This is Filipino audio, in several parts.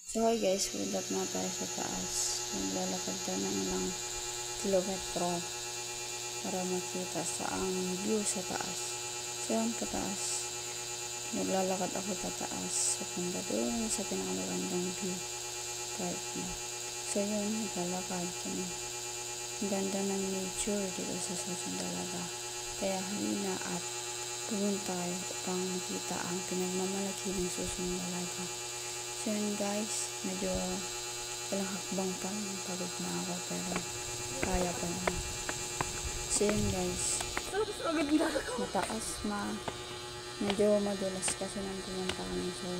So hi guys, punta na tayo sa taas. Maglalakad tayo ng ilang kilometro para makita sa ang view sa taas. So yun, pataas. Maglalakad ako pataas. So punta doon sa pinakamagandang view. Part na. So yun, maglalakad kami. Ang ganda ng nature dito sa Susun talaga. Kaya halina at pumunta tayo upang makita ang pinagmamalaki ng Susun talaga. So yun guys, medyo walang hakbang pa, pagod na ako pero kaya pa naman. So yun guys, mataas medyo madulas kasi nang pumunta kami, so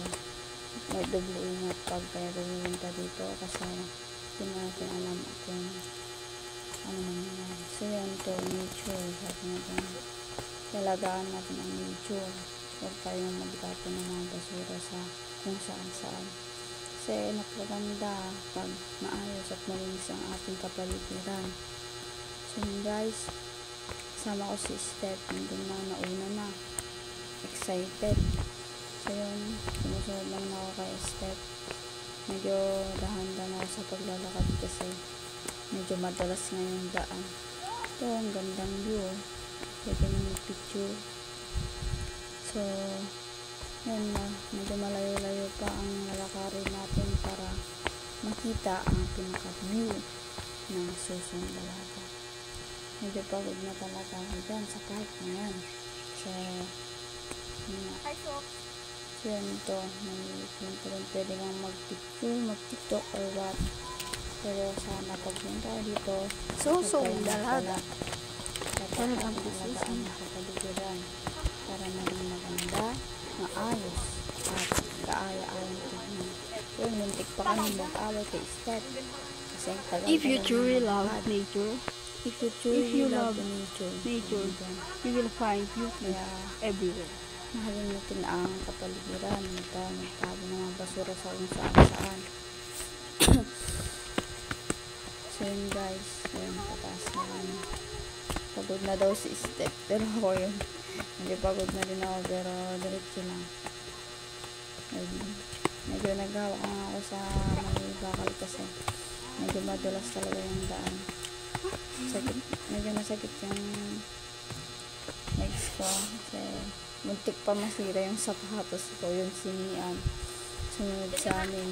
may doble ingat pag kaya pumunta dito kasi hindi natin alam kung ano nangyayari. So yun to, nature, sabi natin, talagaan natin ang nature. Huwag tayong magtapon ng mga basura sa kung saan. Kasi napaganda pag maayos at malinis ang ating kapaligiran. So guys, sama ko si Steph, nandun na, nauna na, excited. So yun, sumusunod lang ako kay Steph. Medyo dahan-dahan ako sa paglalakad kasi medyo madalas nga yung daan. Ito, ang gandang view, pwede nang picture. So yun na, medyo malayo-layo pa ang lalakarin natin para makita ang pinaka-view ng Susun talaga. Medyo pagod na talaga ako dyan sa park na yan. So yun to, may pwede kang mag-picture, mag-tiktok or what. Pero sana pagpunta dito, Susun talaga. dapat ang alagaan ng kapaligiran para maging maganda, maayos at kaaya-ayang tignan. Yun, muntik pa kami mag-away kay Steph kasi If you truly love nature, if you truly love nature, you will find beauty kaya everywhere. mahalin natin ang kapaligiran, magtabo ng mga basura sa kung saan. So yun guys, yun, pataas na kami. Pagod na daw si Steph, pero ako yun, hindi pagod na rin ako, pero diretso lang. Medyo naghawak nga ako sa may bakal kasi medyo madulas talaga yung daan. Medyo masakit yung legs ko kasi muntik pa masira yung sapatos ko, yung sinian sunod sa amin.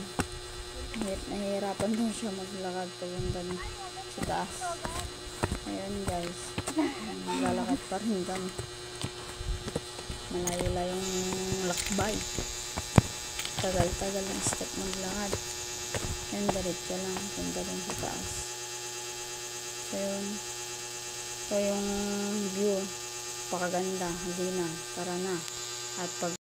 Nahihirapan daw siya maglakad papunta sa taas. Ayun guys, maglalakad pa rin kami, malayo-layong lakbay, tagal-tagal ng step maglakad. Yan, diretso lang punta dun sa taas. So yun, so yung view pakaganda, hindi na, tara na. At pag